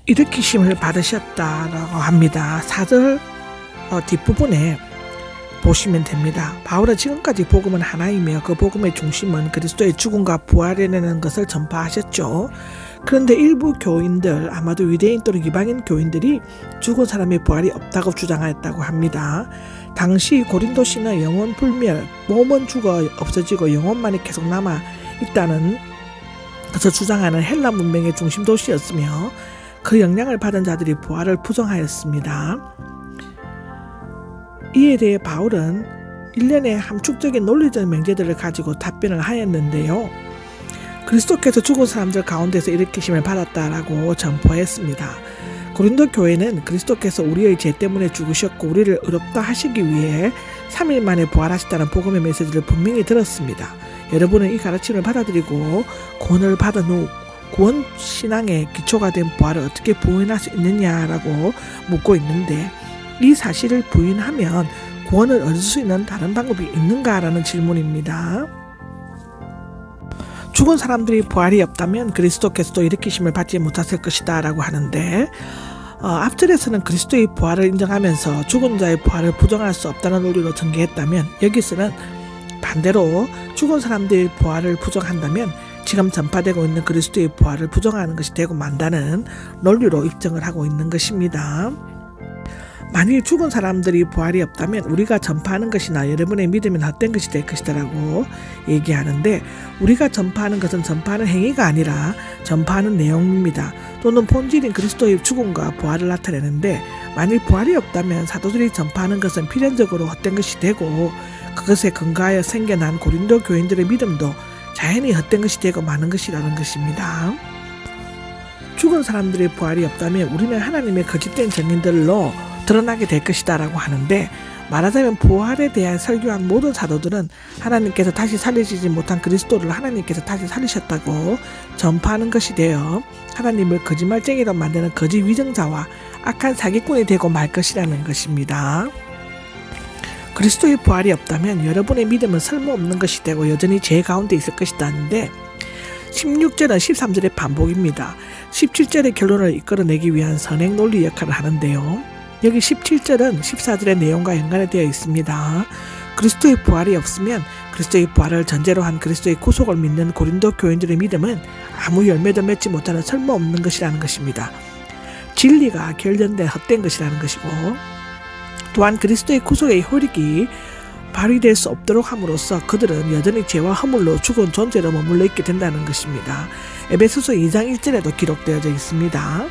일으키심을 받으셨다라고 합니다. 4절 뒷부분에 보시면 됩니다. 바울은 지금까지 복음은 하나이며 그 복음의 중심은 그리스도의 죽음과 부활이라는 것을 전파하셨죠. 그런데 일부 교인들, 아마도 유대인 또는 이방인 교인들이 죽은 사람의 부활이 없다고 주장하였다고 합니다. 당시 고린도시는 영혼 불멸, 몸은 죽어 없어지고 영혼만이 계속 남아 있다는 것을 주장하는 헬라 문명의 중심 도시였으며 그 영향을 받은 자들이 부활을 부정하였습니다. 이에 대해 바울은 일련의 함축적인 논리적 명제들을 가지고 답변을 하였는데요. 그리스도께서 죽은 사람들 가운데서 일으키심을 받았다라고 전포했습니다. 고린도 교회는 그리스도께서 우리의 죄 때문에 죽으셨고 우리를 의롭다 하시기 위해 3일 만에 부활하셨다는 복음의 메시지를 분명히 들었습니다. 여러분은 이 가르침을 받아들이고 구원을 받은 후 구원 신앙의 기초가 된 부활을 어떻게 부인할 수 있느냐라고 묻고 있는데, 이 사실을 부인하면 구원을 얻을 수 있는 다른 방법이 있는가라는 질문입니다. 죽은 사람들이 부활이 없다면 그리스도께서도 일으키심을 받지 못하실 것이다 라고 하는데, 앞절에서는 그리스도의 부활을 인정하면서 죽은 자의 부활을 부정할 수 없다는 논리로 전개했다면, 여기서는 반대로 죽은 사람들의 부활을 부정한다면 지금 전파되고 있는 그리스도의 부활을 부정하는 것이 되고 만다는 논리로 입증을 하고 있는 것입니다. 만일 죽은 사람들이 부활이 없다면 우리가 전파하는 것이나 여러분의 믿음은 헛된 것이 될 것이다 라고 얘기하는데, 우리가 전파하는 것은 전파하는 행위가 아니라 전파하는 내용입니다. 또는 본질인 그리스도의 죽음과 부활을 나타내는데, 만일 부활이 없다면 사도들이 전파하는 것은 필연적으로 헛된 것이 되고 그것에 근거하여 생겨난 고린도 교인들의 믿음도 자연히 헛된 것이 되고 마는 것이라는 것입니다. 죽은 사람들의 부활이 없다면 우리는 하나님의 거짓된 증인들로 드러나게 될 것이다 라고 하는데, 말하자면 부활에 대한 설교한 모든 사도들은 하나님께서 다시 살리시지 못한 그리스도를 하나님께서 다시 살리셨다고 전파하는 것이 되어 하나님을 거짓말쟁이로 만드는 거짓 위증자와 악한 사기꾼이 되고 말 것이라는 것입니다. 그리스도의 부활이 없다면 여러분의 믿음은 쓸모없는 것이 되고 여전히 죄 가운데 있을 것이다 하는데, 16절은 13절의 반복입니다. 17절의 결론을 이끌어내기 위한 선행 논리 역할을 하는데요. 여기 17절은 14절의 내용과 연관되어 있습니다. 그리스도의 부활이 없으면 그리스도의 부활을 전제로 한 그리스도의 구속을 믿는 고린도 교인들의 믿음은 아무 열매도 맺지 못하는 쓸모없는 것이라는 것입니다. 진리가 결연된 헛된 것이라는 것이고, 또한 그리스도의 구속의 효력이 발휘될 수 없도록 함으로써 그들은 여전히 죄와 허물로 죽은 존재로 머물러 있게 된다는 것입니다. 에베소서 2장 1절에도 기록되어져 있습니다.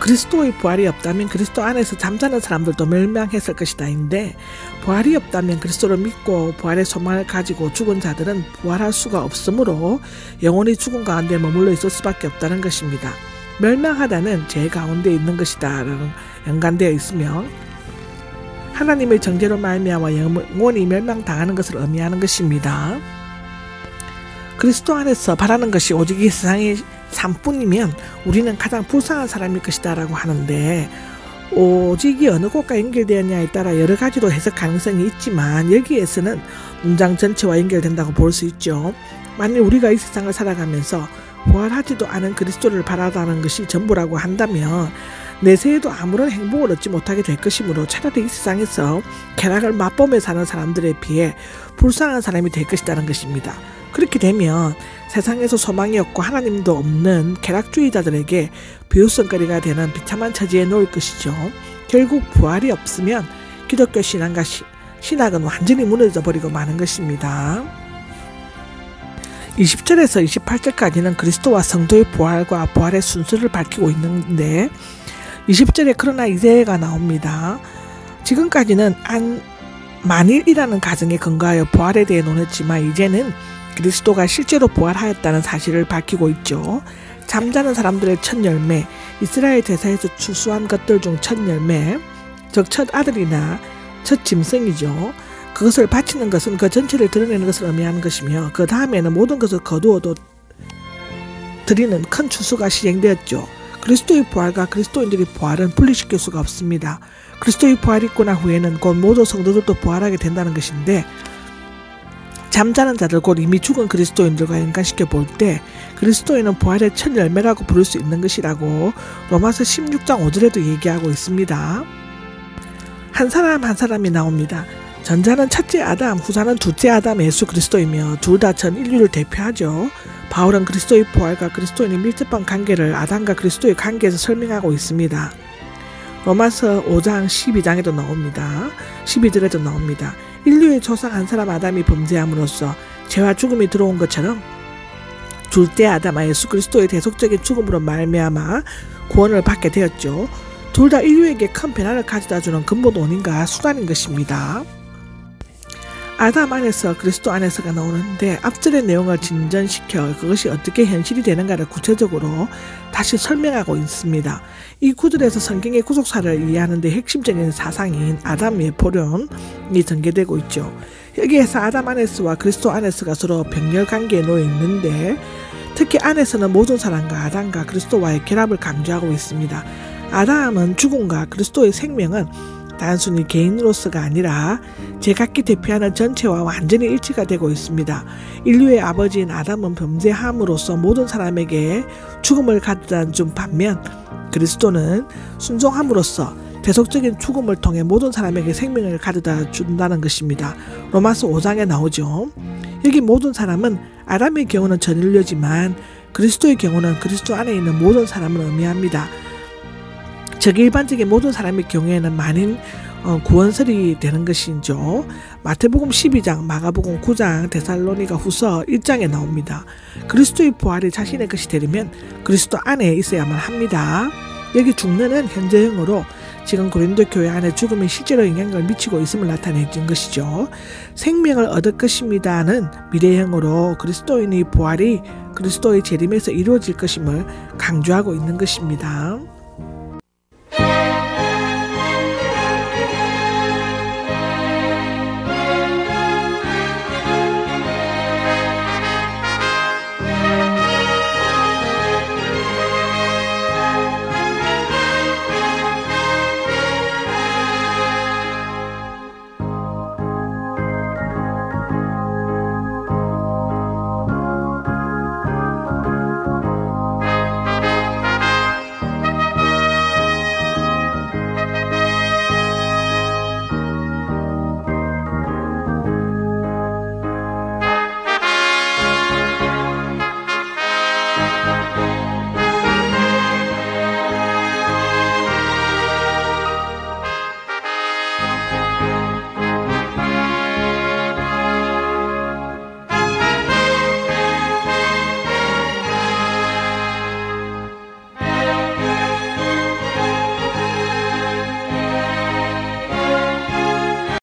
그리스도의 부활이 없다면 그리스도 안에서 잠자는 사람들도 멸망했을 것이다인데, 부활이 없다면 그리스도를 믿고 부활의 소망을 가지고 죽은 자들은 부활할 수가 없으므로 영원히 죽음 가운데 머물러 있을 수밖에 없다는 것입니다. 멸망하다는 죄 가운데 있는 것이다 라는 연관되어 있으며, 하나님의 정죄로 말미암아 영원히 멸망당하는 것을 의미하는 것입니다. 그리스도 안에서 바라는 것이 오직 이 세상의 삶뿐이면 우리는 가장 불쌍한 사람일 것이다 라고 하는데, 오직이 어느 곳과 연결되었냐에 따라 여러 가지로 해석 가능성이 있지만 여기에서는 문장 전체와 연결된다고 볼 수 있죠. 만일 우리가 이 세상을 살아가면서 부활하지도 않은 그리스도를 바라다는 것이 전부라고 한다면 내세에도 아무런 행복을 얻지 못하게 될 것이므로 차라리 이 세상에서 쾌락을 맛보며 사는 사람들에 비해 불쌍한 사람이 될 것이라는 것입니다. 그렇게 되면 세상에서 소망이 없고 하나님도 없는 쾌락주의자들에게 비웃음거리가 되는 비참한 처지에 놓일 것이죠. 결국 부활이 없으면 기독교 신앙과 신학은 완전히 무너져 버리고 마는 것입니다. 20절에서 28절까지는 그리스도와 성도의 부활과 부활의 순서를 밝히고 있는데, 20절에 그러나 이제가 나옵니다. 지금까지는 만일이라는 가정에 근거하여 부활에 대해 논했지만 이제는 그리스도가 실제로 부활하였다는 사실을 밝히고 있죠. 잠자는 사람들의 첫 열매, 이스라엘 제사에서 추수한 것들 중 첫 열매, 즉 첫 아들이나 첫 짐승이죠. 그것을 바치는 것은 그 전체를 드러내는 것을 의미하는 것이며, 그 다음에는 모든 것을 거두어도 드리는 큰 추수가 시행되었죠. 그리스도의 부활과 그리스도인들의 부활은 분리시킬 수가 없습니다. 그리스도의 부활이 있고 난 후에는 곧 모든 성도들도 부활하게 된다는 것인데, 잠자는 자들 곧 이미 죽은 그리스도인들과 연관시켜 볼 때 그리스도인은 부활의 첫 열매라고 부를 수 있는 것이라고 로마서 16장 5절에도 얘기하고 있습니다. 한 사람 한 사람이 나옵니다. 전자는 첫째 아담, 후자는 둘째 아담 예수 그리스도이며 둘 다 전 인류를 대표하죠. 바울은 그리스도의 부활과 그리스도인의 밀접한 관계를 아담과 그리스도의 관계에서 설명하고 있습니다. 로마서 5장 12장에도 나옵니다. 12절에도 나옵니다. 인류의 조상 한 사람 아담이 범죄함으로써 죄와 죽음이 들어온 것처럼 둘째 아담 예수 그리스도의 대속적인 죽음으로 말미암아 구원을 받게 되었죠. 둘 다 인류에게 큰 변화를 가져다주는 근본 원인과 수단인 것입니다. 아담 안에서 그리스도 안에서가 나오는데 앞절의 내용을 진전시켜 그것이 어떻게 현실이 되는가를 구체적으로 다시 설명하고 있습니다. 이 구절에서 성경의 구속사를 이해하는 데 핵심적인 사상인 아담의 포론이 전개되고 있죠. 여기에서 아담 안에서와 그리스도 안에서가 서로 병렬 관계에 놓여 있는데 특히 안에서는 모든 사람과 아담과 그리스도와의 결합을 강조하고 있습니다. 아담은 죽음과 그리스도의 생명은 단순히 개인으로서가 아니라 제각기 대표하는 전체와 완전히 일치가 되고 있습니다. 인류의 아버지인 아담은 범죄함으로써 모든 사람에게 죽음을 가져다 준 반면 그리스도는 순종함으로써 대속적인 죽음을 통해 모든 사람에게 생명을 가져다 준다는 것입니다. 로마서 5장에 나오죠. 여기 모든 사람은 아담의 경우는 전 인류지만 그리스도의 경우는 그리스도 안에 있는 모든 사람을 의미합니다. 즉 일반적인 모든 사람의 경우에는 많은 구원설이 되는 것이죠. 마태복음 12장, 마가복음 9장, 데살로니가 후서 1장에 나옵니다. 그리스도의 부활이 자신의 것이 되려면 그리스도 안에 있어야만 합니다. 여기 죽는은 현재형으로 지금 고린도 교회 안에 죽음이 실제로 영향을 미치고 있음을 나타내는 것이죠. 생명을 얻을 것입니다는 미래형으로 그리스도인의 부활이 그리스도의 재림에서 이루어질 것임을 강조하고 있는 것입니다.